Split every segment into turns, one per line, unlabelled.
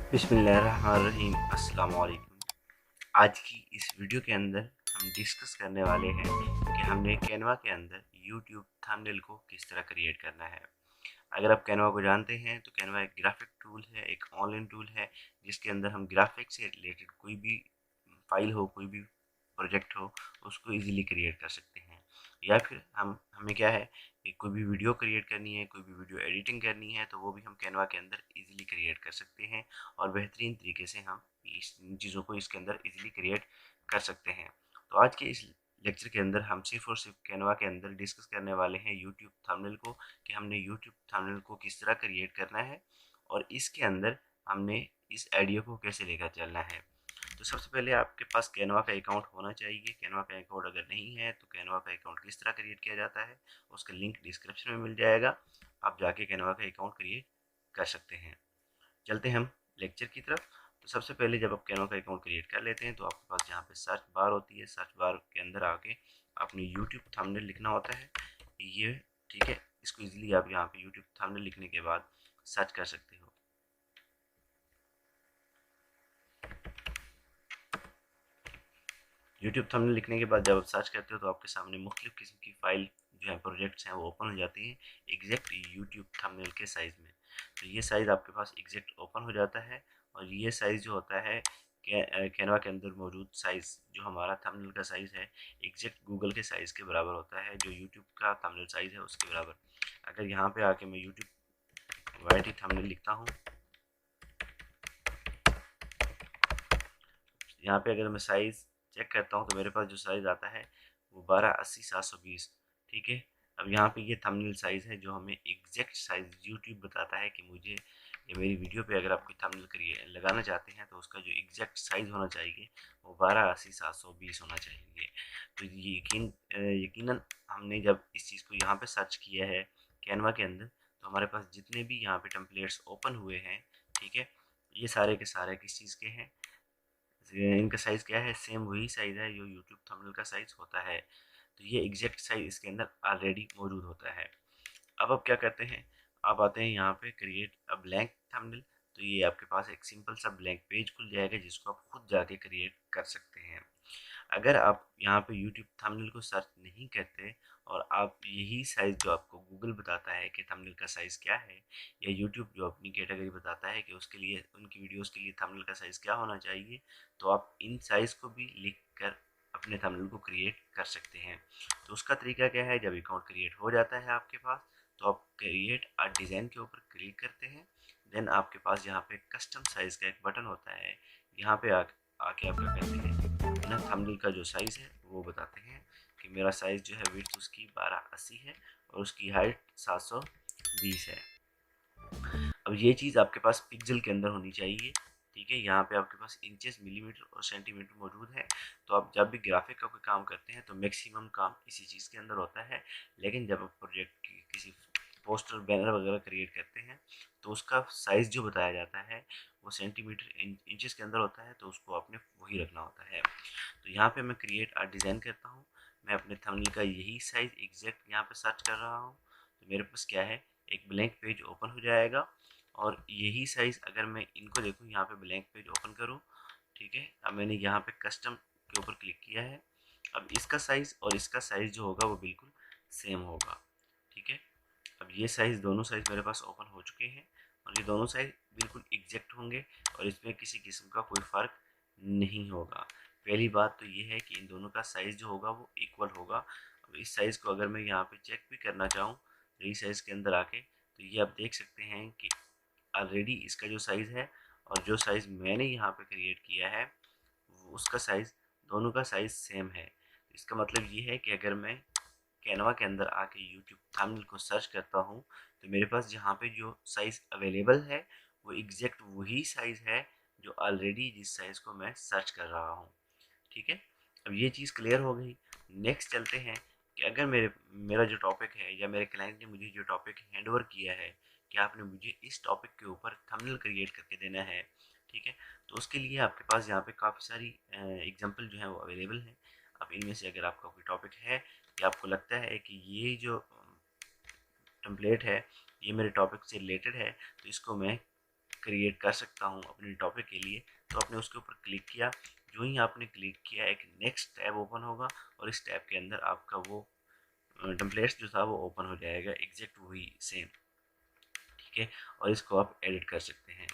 बिस्मिल्लाहिर्रहमानिर्रहीम। अस्सलाम वालेकुम। आज की इस वीडियो के अंदर हम डिस्कस करने वाले हैं कि हमने कैनवा के अंदर यूट्यूब थंबनेल को किस तरह क्रिएट करना है। अगर आप कैनवा को जानते हैं तो कैनवा एक ग्राफिक टूल है, एक ऑनलाइन टूल है जिसके अंदर हम ग्राफिक से रिलेटेड कोई भी फाइल हो, कोई भी प्रोजेक्ट हो, उसको इजीली क्रिएट कर सकते हैं। या फिर हमें क्या है कि कोई भी वीडियो क्रिएट करनी है, कोई भी वीडियो एडिटिंग करनी है, तो वो भी हम कैनवा के अंदर इजीली क्रिएट कर सकते हैं और बेहतरीन तरीके से हम इन चीज़ों को इसके अंदर इजीली क्रिएट कर सकते हैं। तो आज के इस लेक्चर के अंदर हम सिर्फ और सिर्फ कैनवा के अंदर डिस्कस करने वाले हैं यूट्यूब थंबनेल को, कि हमने यूट्यूब थंबनेल को किस तरह क्रिएट करना है और इसके अंदर हमने इस आइडिया को कैसे लेकर चलना है। तो सबसे पहले आपके पास कैनवा का अकाउंट होना चाहिए। कैनवा का अकाउंट अगर नहीं है तो कैनवा का अकाउंट किस तरह क्रिएट किया जाता है उसका लिंक डिस्क्रिप्शन में मिल जाएगा, आप जाके कैनवा का अकाउंट क्रिएट कर सकते हैं। चलते हैं हम लेक्चर की तरफ। तो सबसे पहले जब आप कैनवा का अकाउंट क्रिएट कर लेते हैं तो आपके पास यहाँ पे सर्च बार होती है, सर्च बार के अंदर आके आपने यूट्यूब थंबनेल लिखना होता है ये, ठीक है। इसको इजीली आप यहाँ पे यूट्यूब थंबनेल लिखने के बाद सर्च कर सकते हो। यूट्यूब थंबनेल लिखने के बाद जब आप सर्च करते हो तो आपके सामने मुख्तलिफ किस्म की फ़ाइल जो है, प्रोजेक्ट्स हैं, वो ओपन हो जाती हैं एग्जैक्ट यूट्यूब थंबनेल के साइज़ में। तो ये साइज़ आपके पास एग्जैक्ट ओपन हो जाता है और ये साइज़ जो होता है कैनवा के अंदर मौजूद साइज़ जो हमारा थंबनेल का साइज़ है एग्जैक्ट गूगल के साइज़ के बराबर होता है, जो यूट्यूब का थंबनेल साइज़ है उसके बराबर। अगर यहाँ पे आके मैं यूट्यूब वाई टी थंबनेल लिखता हूँ, यहाँ पे अगर मैं साइज़ चेक करता हूँ तो मेरे पास जो साइज़ आता है वो 1280 720, ठीक है। अब यहाँ पे ये थंबनेल साइज़ है जो हमें एग्जैक्ट साइज़ यूट्यूब बताता है कि मुझे ये मेरी वीडियो पे अगर आप कोई थंबनेल करिए लगाना चाहते हैं तो उसका जो एग्जैक्ट साइज़ होना चाहिए वो 1280 720 होना चाहिए। तो ये यकीनन हमने जब इस चीज़ को यहाँ पे सर्च किया है कैनवा के अंदर तो हमारे पास जितने भी यहाँ पे टेम्पलेट्स ओपन हुए हैं, ठीक है, ये सारे के सारे किस चीज़ के हैं, इनका साइज़ क्या है, सेम वही साइज़ है जो यूट्यूब थंबनेल का साइज़ होता है। तो ये एग्जैक्ट साइज़ इसके अंदर ऑलरेडी मौजूद होता है। अब आप क्या करते हैं, आप आते हैं यहाँ पे क्रिएट अ ब्लैंक थंबनेल। तो ये आपके पास एक सिंपल सा ब्लैंक पेज खुल जाएगा जिसको आप खुद जाके क्रिएट कर सकते हैं। अगर आप यहाँ पे यूट्यूब थंबनेल को सर्च नहीं करते और आप यही साइज़ जो आपको गूगल बताता है कि थंबनेल का साइज़ क्या है, या यूट्यूब जो अपनी कैटेगरी बताता है कि उसके लिए उनकी वीडियोस के लिए थंबनेल का साइज़ क्या होना चाहिए, तो आप इन साइज़ को भी लिख कर अपने थंबनेल को क्रिएट कर सकते हैं। तो उसका तरीका क्या है, जब अकाउंट क्रिएट हो जाता है आपके पास तो आप क्रिएट आ डिज़ाइन के ऊपर क्लिक करते हैं। देन आपके पास यहाँ पे कस्टम साइज़ का एक बटन होता है, यहाँ पे आके आप क्या करते हैं ना, थंबनेल का जो साइज़ है वो बताते हैं कि मेरा साइज़ जो है विड्थ उसकी 1280 है और उसकी हाइट 720 है। अब ये चीज़ आपके पास पिक्सल के अंदर होनी चाहिए, ठीक है। यहाँ पे आपके पास इंचेस, मिलीमीटर और सेंटीमीटर मौजूद है। तो आप जब भी ग्राफिक का कोई काम करते हैं तो मैक्सिमम काम इसी चीज़ के अंदर होता है, लेकिन जब आप प्रोजेक्ट की किसी पोस्टर बैनर वगैरह क्रिएट करते हैं तो उसका साइज़ जो बताया जाता है वो सेंटीमीटर इंचेस के अंदर होता है, तो उसको आपने वही रखना होता है। तो यहाँ पे मैं क्रिएट आ डिज़ाइन करता हूँ, मैं अपने थंबनेल का यही साइज़ एग्जैक्ट यहाँ पे सर्च कर रहा हूँ। तो मेरे पास क्या है, एक ब्लैंक पेज ओपन हो जाएगा और यही साइज़ अगर मैं इनको देखूँ, यहाँ पे ब्लैंक पेज ओपन करूँ, ठीक है। अब मैंने यहाँ पे कस्टम के ऊपर क्लिक किया है। अब इसका साइज़ और इसका साइज़ जो होगा वो बिल्कुल सेम होगा, ठीक है। अब ये साइज़, दोनों साइज़ मेरे पास ओपन हो चुके हैं और ये दोनों साइज़ बिल्कुल एग्जैक्ट होंगे और इसमें किसी किस्म का कोई फ़र्क नहीं होगा। पहली बात तो ये है कि इन दोनों का साइज़ जो होगा वो इक्वल होगा। अब इस साइज़ को अगर मैं यहाँ पे चेक भी करना चाहूँ यही साइज़ के अंदर आके, तो ये आप देख सकते हैं कि ऑलरेडी इसका जो साइज़ है और जो साइज़ मैंने यहाँ पे क्रिएट किया है उसका साइज़, दोनों का साइज़ सेम है। इसका मतलब ये है कि अगर मैं कैनवा के अंदर आके यूट्यूब थंबनेल को सर्च करता हूँ तो मेरे पास जहाँ पे जो साइज़ अवेलेबल है वो एग्जैक्ट वही साइज़ है जो ऑलरेडी जिस साइज़ को मैं सर्च कर रहा हूँ, ठीक है। अब ये चीज़ क्लियर हो गई। नेक्स्ट चलते हैं कि अगर मेरा जो टॉपिक है या मेरे क्लाइंट ने मुझे जो टॉपिक हैंड ओवर किया है कि आपने मुझे इस टॉपिक के ऊपर थंबनेल क्रिएट करके देना है, ठीक है। तो उसके लिए आपके पास यहाँ पे काफ़ी सारी एग्जांपल जो है वो अवेलेबल हैं। अब इनमें से अगर आपका कोई टॉपिक है कि आपको लगता है कि ये जो टेम्पलेट है ये मेरे टॉपिक से रिलेटेड है तो इसको मैं क्रिएट कर सकता हूँ अपने टॉपिक के लिए, तो आपने उसके ऊपर क्लिक किया। जो ही आपने क्लिक किया एक नेक्स्ट टैब ओपन होगा और इस टैब के अंदर आपका वो टेम्पलेट्स जो था वो ओपन हो जाएगा, एग्जैक्ट वही सेम। ठीक है, और इसको आप एडिट कर सकते हैं।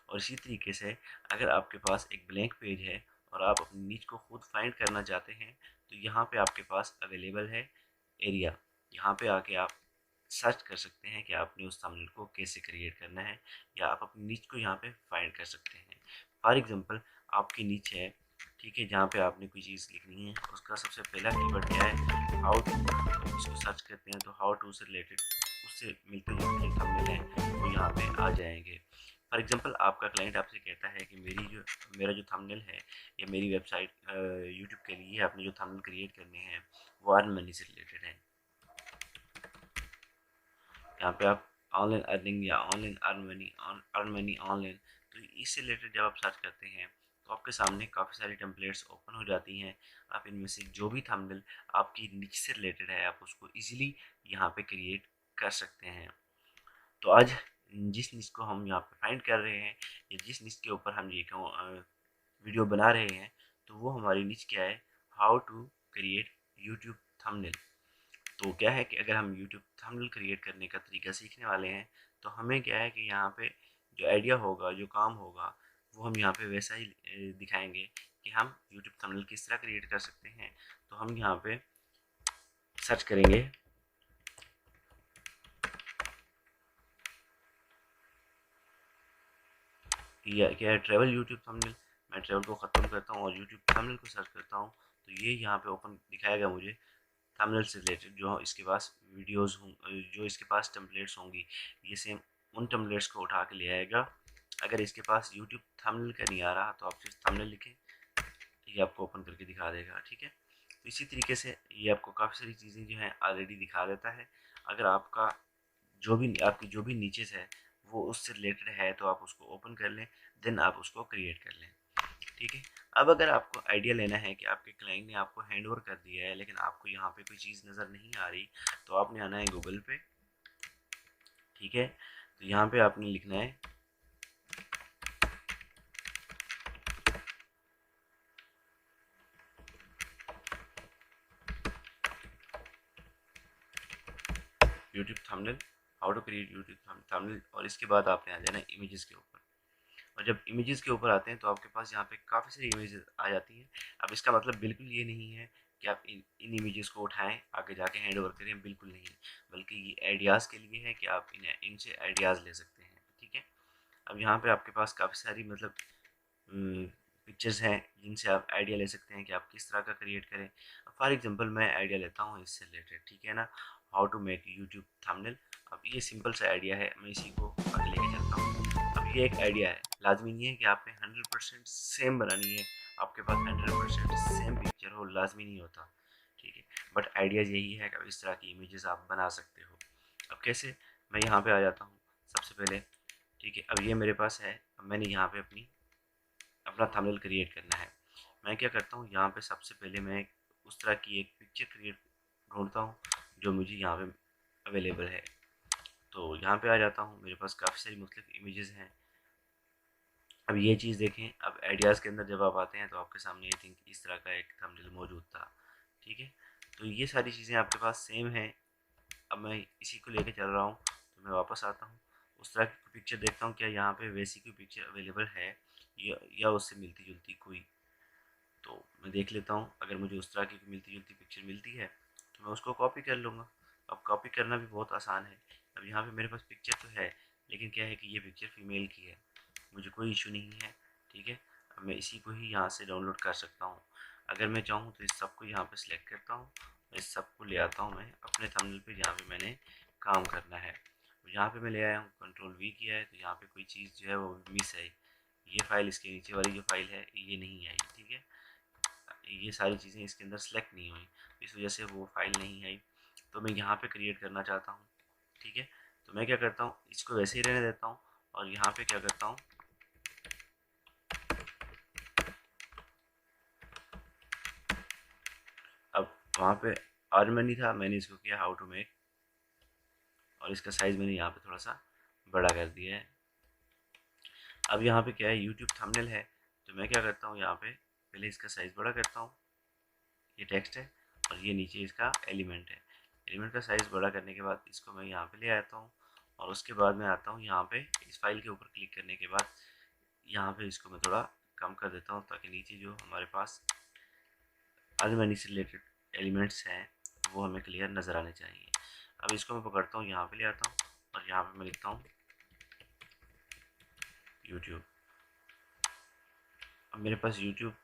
और इसी तरीके से अगर आपके पास एक ब्लैंक पेज है और आप अपनी नीच को खुद फाइंड करना चाहते हैं, तो यहाँ पे आपके पास अवेलेबल है एरिया। यहाँ पे आके आप सर्च कर सकते हैं कि आपने उस थंबनेल को कैसे क्रिएट करना है, या आप अपनी नीच को यहाँ पे फाइंड कर सकते हैं। फॉर एग्जांपल आपकी नीच है, ठीक है, जहाँ पे आपने कोई चीज़ लिखनी है, उसका सबसे पहला कीवर्ड क्या है, हाउ टू। इसको सर्च करते हैं तो हाउ टू से रिलेटेड उससे मिलते जुलते थंबनेल हैं वो यहाँ पे आ जाएंगे। फॉर एग्जांपल आपका क्लाइंट आपसे कहता है कि मेरा जो थंबनेल है या मेरी वेबसाइट यूट्यूब के लिए आपने जो थंबनेल क्रिएट करने हैं वो अर्न मनी से रिलेटेड है। यहाँ पे आप ऑनलाइन अर्निंग या ऑनलाइन अर्न मनी ऑनलाइन, तो इससे रिलेटेड जब आप सर्च करते हैं तो आपके सामने काफ़ी सारी टेम्पलेट्स ओपन हो जाती हैं। आप इनमें से जो भी थंबनेल आपकी निच से रिलेटेड है आप उसको इजीली यहाँ पे क्रिएट कर सकते हैं। तो आज जिस निच को हम यहाँ पे फाइंड कर रहे हैं या जिस निच के ऊपर हम ये वीडियो बना रहे हैं, तो वो हमारी निच क्या है, how to create YouTube thumbnail. तो क्या है कि अगर हम यूट्यूब थंबनेल क्रिएट करने का तरीका सीखने वाले हैं, तो हमें क्या है कि यहाँ पे जो आइडिया होगा, जो काम होगा, वो हम यहाँ पे वैसा ही दिखाएंगे कि हम यूट्यूब थंबनेल किस तरह क्रिएट कर सकते हैं। तो हम यहाँ पे सर्च करेंगे या क्या है, ट्रैवल यूट्यूब थंबनेल। मैं ट्रैवल को ख़त्म करता हूँ और यूट्यूब थंबनेल को सर्च करता हूँ, तो ये यहाँ पे ओपन दिखाएगा मुझे थंबनेल से रिलेटेड जो इसके पास वीडियोस हों, जो इसके पास टेम्पलेट्स होंगी, ये सेम उन टेम्पलेट्स को उठा के ले आएगा। अगर इसके पास यूट्यूब थंबनेल का नहीं आ रहा तो आप सिर्फ थंबनेल लिखें, ये आपको ओपन करके दिखा देगा। ठीक है, तो इसी तरीके से ये आपको काफ़ी सारी चीज़ें जो हैं ऑलरेडी दिखा देता है। अगर आपकी जो भी नीचेस है वो उससे रिलेटेड है तो आप उसको ओपन कर लें, देन आप उसको क्रिएट कर लें। ठीक है, अब अगर आपको आइडिया लेना है कि आपके क्लाइंट ने आपको हैंड ओवर कर दिया है लेकिन आपको यहाँ पे कोई चीज़ नज़र नहीं आ रही, तो आपने आना है गूगल पे। ठीक है, तो यहाँ पे आपने लिखना है YouTube thumbnail, how to create YouTube thumbnail, और इसके बाद आपने आ जाना है इमेजेस के ऊपर। और जब इमेजेस के ऊपर आते हैं तो आपके पास यहाँ पे काफ़ी सारी इमेजेस आ जाती हैं। अब इसका मतलब बिल्कुल ये नहीं है कि आप इन इमेजेस को उठाएं आगे जाके हैंड ओवर करें, बिल्कुल नहीं, बल्कि ये आइडियाज़ के लिए है कि आप इनसे आइडियाज़ ले सकते हैं। ठीक है, अब यहाँ पे आपके पास काफ़ी सारी मतलब पिक्चर्स हैं जिनसे आप आइडिया ले सकते हैं कि आप किस तरह का क्रिएट करें। फॉर एग्जांपल मैं आइडिया लेता हूँ इससे रिलेटेड, ठीक है ना, how to make YouTube thumbnail. अब ये सिंपल सा आइडिया है, मैं इसी को आगे लेके चलता हूँ। अब ये एक आइडिया है, लाजमी नहीं है कि आपने 100% सेम बनानी है, आपके पास 100% सेम पिक्चर हो, लाजमी नहीं होता। ठीक है, बट आइडियाज़ यही है कि इस तरह की इमेजेस आप बना सकते हो। अब कैसे, मैं यहाँ पे आ जाता हूँ सबसे पहले। ठीक है, अब ये मेरे पास है, अब मैंने यहाँ पे अपना थंबनेल क्रिएट करना है। मैं क्या करता हूँ, यहाँ पे सबसे पहले मैं उस तरह की एक पिक्चर क्रिएट ढूंढता हूँ जो मुझे यहाँ पे अवेलेबल है। तो यहाँ पे आ जाता हूँ, मेरे पास काफ़ी सारी मुख्तलिफ इमेजेस हैं। अब ये चीज़ देखें, अब आइडियाज़ के अंदर जब आप आते हैं तो आपके सामने आई थिंक इस तरह का एक थंबनेल मौजूद था। ठीक है, तो ये सारी चीज़ें आपके पास सेम हैं। अब मैं इसी को लेके चल रहा हूँ, तो मैं वापस आता हूँ, उस तरह की पिक्चर देखता हूँ क्या यहाँ पे वैसी कोई पिक्चर अवेलेबल है या उससे मिलती जुलती कोई। तो मैं देख लेता हूँ, अगर मुझे उस तरह की मिलती जुलती पिक्चर मिलती है तो मैं उसको कॉपी कर लूँगा। अब कॉपी करना भी बहुत आसान है। अब यहाँ पे मेरे पास पिक्चर तो है, लेकिन क्या है कि ये पिक्चर फीमेल की है, मुझे कोई इशू नहीं है। ठीक है, अब मैं इसी को ही यहाँ से डाउनलोड कर सकता हूँ। अगर मैं चाहूँ तो इस सब को यहाँ पे सिलेक्ट करता हूँ, इस सब को ले आता हूँ मैं अपने थंबनेल पे जहाँ पे मैंने काम करना है। यहाँ पे मैं ले आया हूँ, कंट्रोल V किया है, तो यहाँ पे कोई चीज़ जो है वो मिस है। ये फाइल, इसके नीचे वाली जो फाइल है ये नहीं आई। ठीक है, ये सारी चीज़ें इसके अंदर सेलेक्ट नहीं हुई, इस वजह से वो फाइल नहीं आई। तो मैं यहाँ पे क्रिएट करना चाहता हूँ। ठीक है, तो मैं क्या करता हूँ, इसको वैसे ही रहने देता हूँ और यहाँ पे क्या करता हूँ, अब वहाँ पे और में नहीं था, मैंने इसको किया हाउ टू मेक, और इसका साइज़ मैंने यहाँ पे थोड़ा सा बड़ा कर दिया है। अब यहाँ पे क्या है, यूट्यूब थंबनेल है, तो मैं क्या करता हूँ, यहाँ पे पहले इसका साइज़ बड़ा करता हूँ, ये टेक्स्ट है और ये नीचे इसका एलिमेंट है। एलिमेंट का साइज़ बड़ा करने के बाद इसको मैं यहाँ पे ले आता हूँ और उसके बाद मैं आता हूँ यहाँ पे, इस फाइल के ऊपर क्लिक करने के बाद यहाँ पे इसको मैं थोड़ा कम कर देता हूँ ताकि नीचे जो हमारे पास अदर मनी से रिलेटेड एलिमेंट्स हैं वो हमें क्लियर नज़र आने चाहिए। अब इसको मैं पकड़ता हूँ, यहाँ पे ले आता हूँ और यहाँ पे मैं लिखता हूँ यूट्यूब। अब मेरे पास यूट्यूब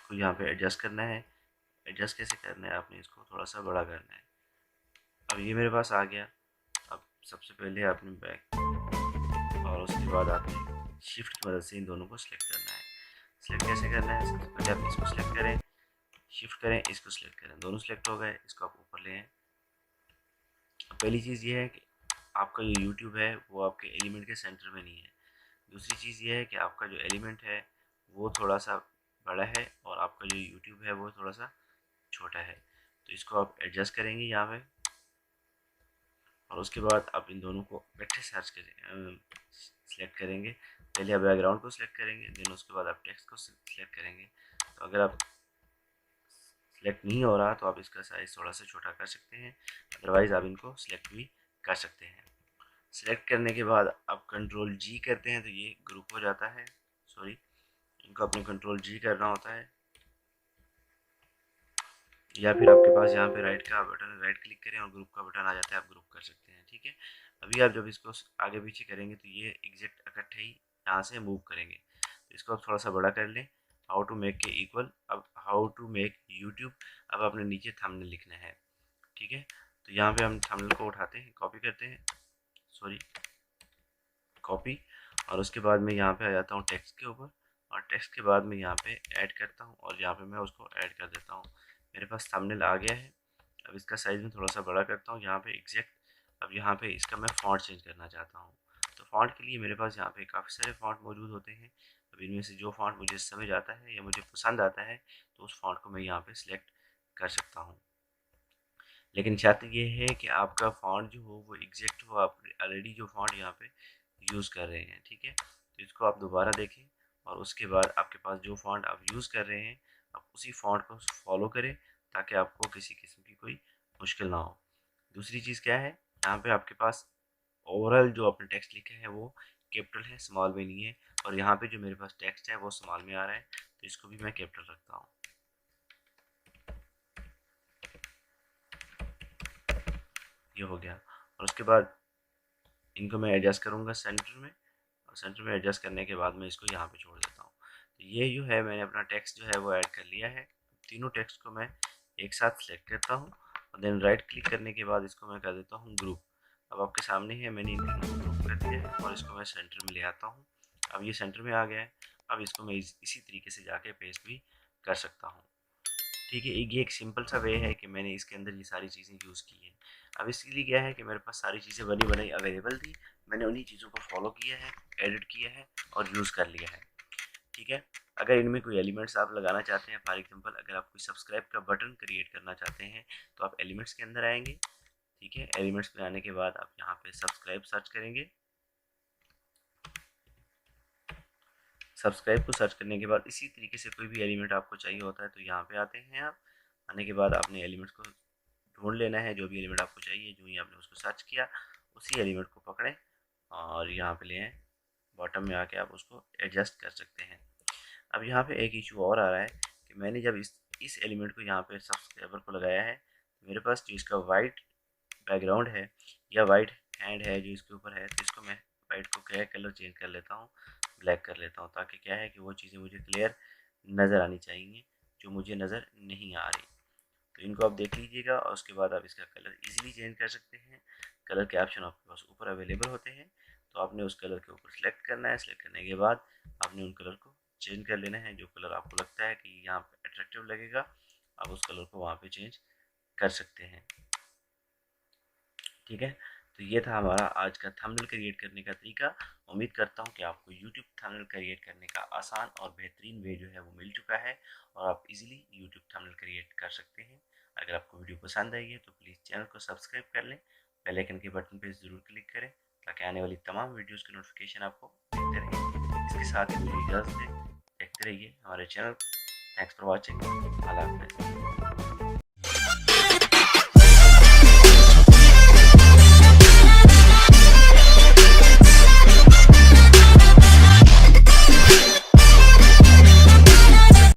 को यहाँ पे एडजस्ट करना है। एडजस्ट कैसे करना है, आपने इसको थोड़ा सा बड़ा करना है। अब ये मेरे पास आ गया। अब सबसे पहले आपने बैक और उसके बाद आपने शिफ्ट की मदद से इन दोनों को सिलेक्ट करना है। सिलेक्ट कैसे करना है, सबसे पहले आप इसको सिलेक्ट करें, शिफ्ट करें, इसको सिलेक्ट करें, दोनों सिलेक्ट हो गए, इसको आप ऊपर ले आएं। पहली चीज़ ये है कि आपका जो यूट्यूब है वो आपके एलिमेंट के सेंटर में नहीं है। दूसरी चीज़ ये है कि आपका जो एलिमेंट है वो थोड़ा सा बड़ा है और आपका जो यूट्यूब है वो थोड़ा सा छोटा है। तो इसको आप एडजस्ट करेंगे यहाँ पे और उसके बाद आप इन दोनों को इकट्ठे सर्च करें, सिलेक्ट करेंगे। पहले आप बैकग्राउंड को सिलेक्ट करेंगे, देन उसके बाद आप टेक्स्ट को सिलेक्ट करेंगे। तो अगर आप सिलेक्ट नहीं हो रहा तो आप इसका साइज़ थोड़ा सा छोटा कर सकते हैं, अदरवाइज़ आप इनको सिलेक्ट भी कर सकते हैं। सिलेक्ट करने के बाद आप कंट्रोल जी करते हैं तो ये ग्रुप हो जाता है। सॉरी, इनको अपने कंट्रोल जी करना होता है, या फिर आपके पास यहाँ पे राइट का बटन, राइट क्लिक करें और ग्रुप का बटन आ जाता है, आप ग्रुप कर सकते हैं। ठीक है, अभी आप जब इसको आगे पीछे करेंगे तो ये एग्जैक्ट इकट्ठे ही यहाँ से मूव करेंगे। तो इसको आप थोड़ा सा बड़ा कर लें, हाउ टू मेक के इक्वल। अब हाउ टू मेक यूट्यूब, अब आपने नीचे थंबनेल लिखना है। ठीक है, तो यहाँ पे हम थंबनेल को उठाते हैं, कॉपी करते हैं, सॉरी कॉपी, और उसके बाद मैं यहाँ पे आ जाता हूँ टेक्स्ट के ऊपर, और टेक्स्ट के बाद मैं यहाँ पे ऐड करता हूँ और यहाँ पे मैं उसको ऐड कर देता हूँ। मेरे पास थंबनेल आ गया है। अब इसका साइज़ में थोड़ा सा बड़ा करता हूँ यहाँ पे एग्जैक्ट। अब यहाँ पे इसका मैं फ़ॉन्ट चेंज करना चाहता हूँ, तो फ़ॉन्ट के लिए मेरे पास यहाँ पे काफ़ी सारे फ़ॉन्ट मौजूद होते हैं। अब इनमें से जो फ़ॉन्ट मुझे समझ आता है या मुझे पसंद आता है तो उस फ़ॉन्ट को मैं यहाँ पे सिलेक्ट कर सकता हूँ। लेकिन शर्त ये है कि आपका फ़ॉन्ट जो हो वो एग्जैक्ट हो, आप ऑलरेडी जो फ़ॉन्ट यहाँ पे यूज़ कर रहे हैं। ठीक है, तो इसको आप दोबारा देखें और उसके बाद आपके पास जो फ़ॉन्ट आप यूज़ कर रहे हैं आप उसी फ़ॉन्ट को फॉलो करें ताकि आपको किसी किस्म की कोई मुश्किल ना हो। दूसरी चीज़ क्या है, यहाँ पे आपके पास ओवरऑल जो आपने टेक्स्ट लिखा है वो कैपिटल है, स्मॉल में नहीं है। और यहाँ पे जो मेरे पास टेक्स्ट है वो स्मॉल में आ रहा है, तो इसको भी मैं कैपिटल रखता हूँ। ये हो गया, और उसके बाद इनको मैं एडजस्ट करूँगा सेंटर में, और सेंटर में एडजस्ट करने के बाद मैं इसको यहाँ पे छोड़ देता हूँ। तो ये जो है मैंने अपना टेक्स्ट जो है वो ऐड कर लिया है। तीनों टेक्स्ट को मैं एक साथ सेलेक्ट करता हूँ और देन राइट क्लिक करने के बाद इसको मैं कर देता हूँ ग्रुप। अब आपके सामने है, मैंने इन तीनों को ग्रुप कर दिया है और इसको मैं सेंटर में ले आता हूँ। अब ये सेंटर में आ गया है। अब इसको मैं इसी तरीके से जाके पेस्ट भी कर सकता हूँ। ठीक है, ये एक सिंपल सा वे है कि मैंने इसके अंदर ये सारी चीज़ें यूज़ की हैं। अब इसके लिए क्या है कि मेरे पास सारी चीज़ें बनी बनाई अवेलेबल थी, मैंने उन्हीं चीज़ों को फॉलो किया है, एडिट किया है और यूज़ कर लिया है। ठीक है, अगर इनमें कोई एलिमेंट्स आप लगाना चाहते हैं, फॉर एग्जांपल अगर आप कोई सब्सक्राइब का बटन क्रिएट करना चाहते हैं तो आप एलिमेंट्स के अंदर आएंगे। ठीक है, एलिमेंट्स में आने के बाद आप यहाँ पे सब्सक्राइब सर्च करेंगे। सब्सक्राइब को सर्च करने के बाद इसी तरीके से कोई भी एलिमेंट आपको चाहिए होता है तो यहाँ पे आते हैं आप। आने के बाद आपने एलिमेंट्स को ढूंढ लेना है, जो भी एलिमेंट आपको चाहिए, जो ही आपने उसको सर्च किया उसी एलिमेंट को पकड़ें और यहाँ पे ले आएँ। बॉटम में आके आप उसको एडजस्ट कर सकते हैं। अब यहाँ पे एक इशू और आ रहा है कि मैंने जब इस एलिमेंट को यहाँ पे सब्सक्राइबर को लगाया है, मेरे पास जो इसका वाइट बैकग्राउंड है या वाइट हैंड है जो इसके ऊपर है, तो इसको मैं वाइट को क्या कलर चेंज कर लेता हूँ, ब्लैक कर लेता हूँ, ताकि क्या है कि वो चीज़ें मुझे क्लियर नज़र आनी चाहिए जो मुझे नज़र नहीं आ रही। तो इनको आप देख लीजिएगा और उसके बाद आप इसका कलर इजीली चेंज कर सकते हैं। कलर के ऑप्शन आपके पास ऊपर अवेलेबल होते हैं, तो आपने उस कलर के ऊपर सेलेक्ट करना है। सेलेक्ट करने के बाद आपने उन कलर को चेंज कर लेना है, जो कलर आपको लगता है कि यहाँ पे अट्रैक्टिव लगेगा आप उस कलर को वहाँ पे चेंज कर सकते हैं। ठीक है, तो ये था हमारा आज का थंबनेल क्रिएट करने का तरीका। उम्मीद करता हूँ कि आपको यूट्यूब थंबनेल क्रिएट करने का आसान और बेहतरीन वे जो है वो मिल चुका है और आप इजीली यूट्यूब थंबनेल क्रिएट कर सकते हैं। अगर आपको वीडियो पसंद आई है तो प्लीज़ चैनल को सब्सक्राइब कर लें, बेल आइकन के बटन पर ज़रूर क्लिक करें ताकि आने वाली तमाम वीडियोज़ की नोटिफिकेशन आपको मिलते रहे। इसके साथ ही मुझे इजाज़त दें, देखते रहिए हमारे चैनल। Thanks for watching. अल्लाह हाफ़िज़।